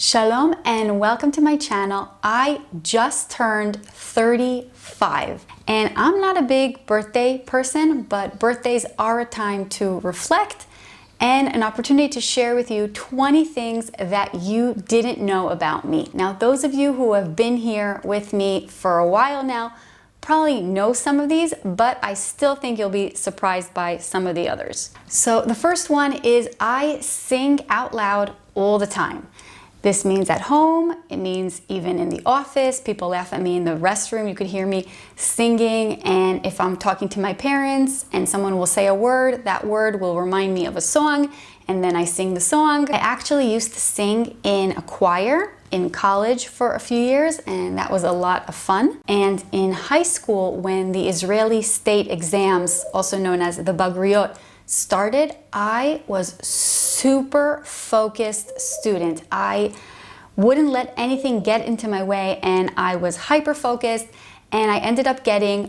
Shalom and welcome to my channel. I just turned 35 and I'm not a big birthday person, but birthdays are a time to reflect and an opportunity to share with you 20 things that you didn't know about me. Now, those of you who have been here with me for a while now probably know some of these, but I still think you'll be surprised by some of the others. So the first one is I sing out loud all the time. This means at home, it means even in the office. People laugh at me in the restroom. You could hear me singing. And if I'm talking to my parents and someone will say a word, that word will remind me of a song, and then I sing the song. I actually used to sing in a choir in college for a few years, and that was a lot of fun. And in high school, when the Israeli state exams, also known as the Bagriyot, started, I was super focused student. I wouldn't let anything get into my way, and I was hyper focused, and I ended up getting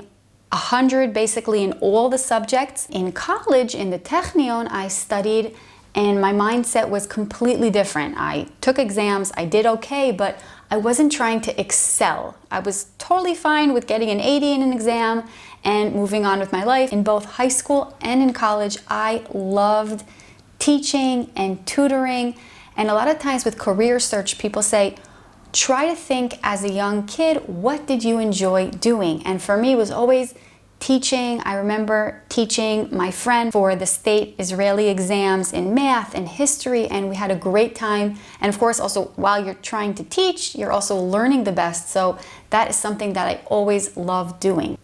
100 basically in all the subjects. In college, in the Technion, I studied and my mindset was completely different. I took exams, I did okay, but I wasn't trying to excel. I was totally fine with getting an 80 in an exam and moving on with my life. In both high school and in college, I loved teaching and tutoring. And a lot of times with career search, people say, try to think as a young kid, what did you enjoy doing? And for me, it was always teaching. I remember teaching my friend for the state Israeli exams in math and history, and we had a great time. And of course, also while you're trying to teach, you're also learning the best. So that is something that I always loved doing.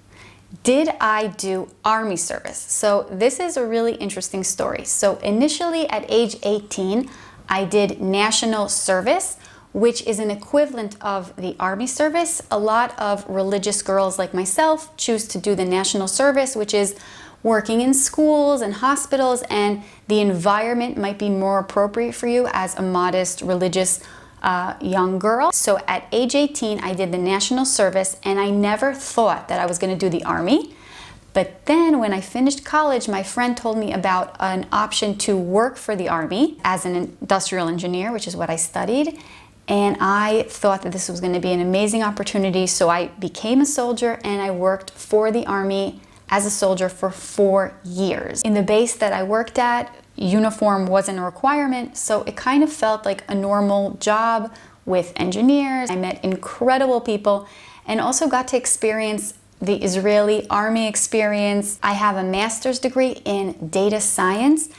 Did I do army service? So this is a really interesting story. So initially at age 18, I did national service, which is an equivalent of the army service. A lot of religious girls like myself choose to do the national service, which is working in schools and hospitals, and the environment might be more appropriate for you as a modest religious young girl. So at age 18, I did the national service, and I never thought that I was going to do the army. But then when I finished college, my friend told me about an option to work for the army as an industrial engineer, which is what I studied. And I thought that this was going to be an amazing opportunity. So I became a soldier and I worked for the army as a soldier for 4 years. In the base that I worked at, uniform wasn't a requirement, so it kind of felt like a normal job with engineers. I met incredible people and also got to experience the Israeli army experience. I have a master's degree in data science,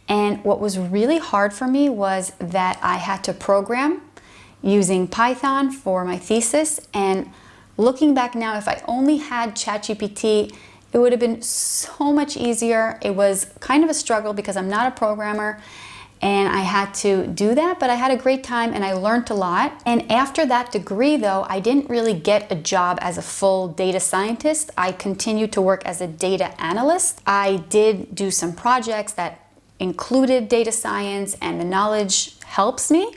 and what was really hard for me was that I had to program using Python for my thesis. And looking back now, if I only had ChatGPT, it would have been so much easier. It was kind of a struggle because I'm not a programmer and I had to do that, but I had a great time and I learned a lot. And after that degree though, I didn't really get a job as a full data scientist. I continued to work as a data analyst. I did do some projects that included data science, and the knowledge helps me.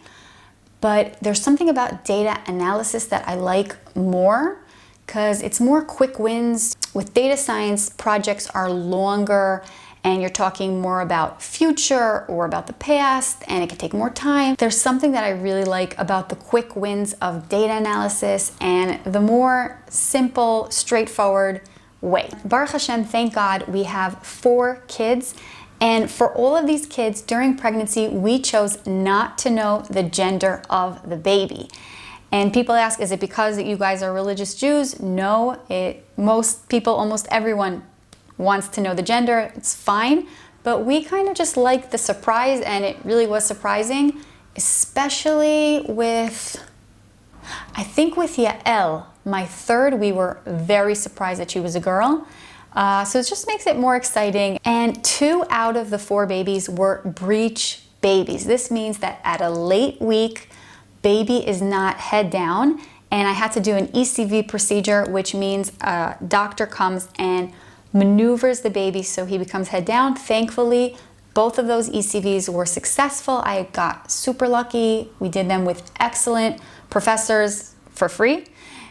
But there's something about data analysis that I like more because it's more quick wins. With data science, projects are longer and you're talking more about future or about the past, and it can take more time. There's something that I really like about the quick wins of data analysis and the more simple, straightforward way. Baruch Hashem, thank God, we have 4 kids. And for all of these kids during pregnancy, we chose not to know the gender of the baby. And people ask, is it because you guys are religious Jews? No, most people, almost everyone wants to know the gender. It's fine. But we kind of just like the surprise, and it really was surprising, especially with, I think with Yael, my third, we were very surprised that she was a girl. So it just makes it more exciting. And 2 out of the 4 babies were breech babies. This means that at a late week, baby is not head down. And I had to do an ECV procedure, which means a doctor comes and maneuvers the baby so he becomes head down. Thankfully, both of those ECVs were successful. I got super lucky. We did them with excellent professors for free.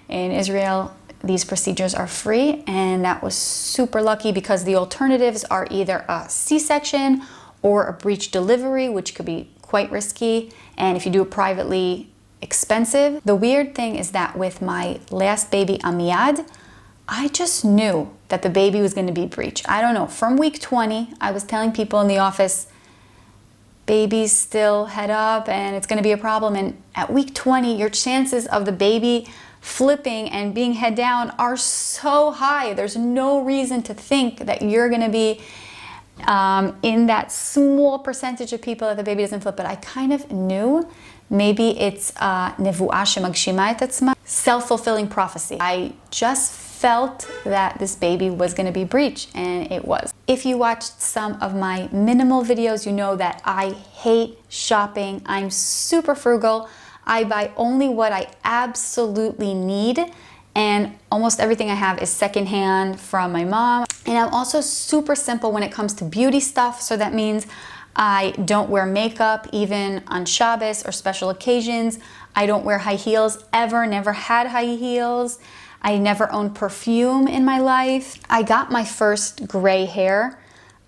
In Israel, these procedures are free, and that was super lucky because the alternatives are either a C-section or a breech delivery, which could be quite risky. And if you do it privately, expensive. The weird thing is that with my last baby, Amiad, I just knew that the baby was going to be breech. I don't know. From week 20, I was telling people in the office, baby's still head up and it's going to be a problem. And at week 20, your chances of the baby flipping and being head down are so high. There's no reason to think that you're going to be in that small percentage of people that the baby doesn't flip. But I kind of knew. Maybe it's nevuah shemagshima et atzma, self-fulfilling prophecy. I just felt that this baby was going to be breech, and it was. If you watched some of my minimal videos, you know that I hate shopping. I'm super frugal. I buy only what I absolutely need, and almost everything I have is secondhand from my mom. And I'm also super simple when it comes to beauty stuff, so that means I don't wear makeup even on Shabbos or special occasions. I don't wear high heels ever, never had high heels. I never owned perfume in my life. I got my first gray hair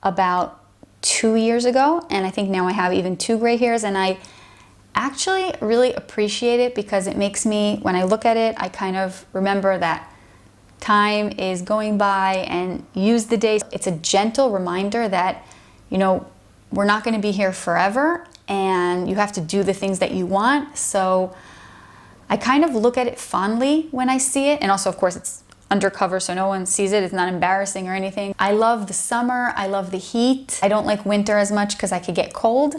about 2 years ago, and I think now I have even 2 gray hairs, and I actually really appreciate it because it makes me, when I look at it, I kind of remember that time is going by and use the day. It's a gentle reminder that, you know, we're not going to be here forever and you have to do the things that you want. So I kind of look at it fondly when I see it. And also, of course, it's undercover so no one sees it. It's not embarrassing or anything. I love the summer. I love the heat. I don't like winter as much because I could get cold.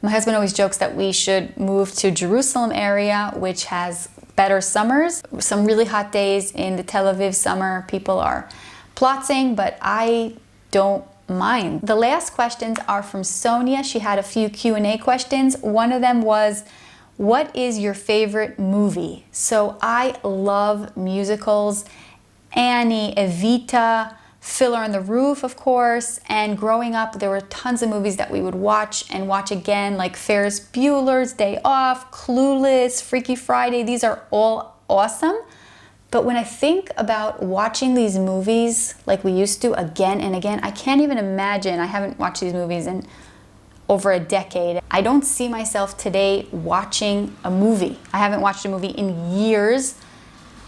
My husband always jokes that we should move to Jerusalem area, which has better summers. Some really hot days in the Tel Aviv summer, people are plotzing, but I don't mind. The last questions are from Sonia. She had a few Q&A questions. One of them was, what is your favorite movie? So I love musicals. Annie, Evita, Fiddler on the Roof, of course. And growing up, there were tons of movies that we would watch and watch again, like Ferris Bueller's Day Off, Clueless, Freaky Friday. These are all awesome. But when I think about watching these movies like we used to again and again, I can't even imagine. I haven't watched these movies in over a decade. I don't see myself today watching a movie. I haven't watched a movie in years.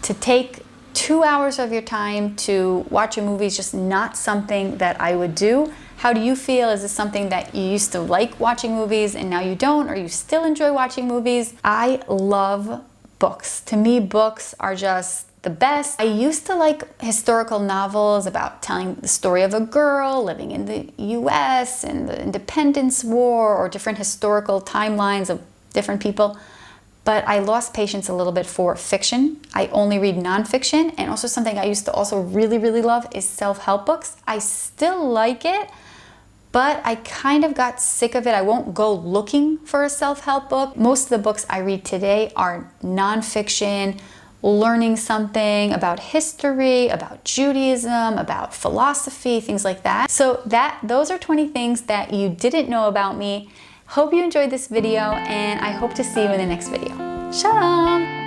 To take 2 hours of your time to watch a movie is just not something that I would do. How do you feel? Is this something that you used to like watching movies and now you don't, or you still enjoy watching movies? I love books. To me, books are just the best. I used to like historical novels about telling the story of a girl living in the US and the Independence War, or different historical timelines of different people. But I lost patience a little bit for fiction. I only read nonfiction. And also something I used to also really, really love is self-help books. I still like it, but I kind of got sick of it. I won't go looking for a self-help book. Most of the books I read today are nonfiction, learning something about history, about Judaism, about philosophy, things like that. So those are 20 things that you didn't know about me. Hope you enjoyed this video, and I hope to see you in the next video. Shalom!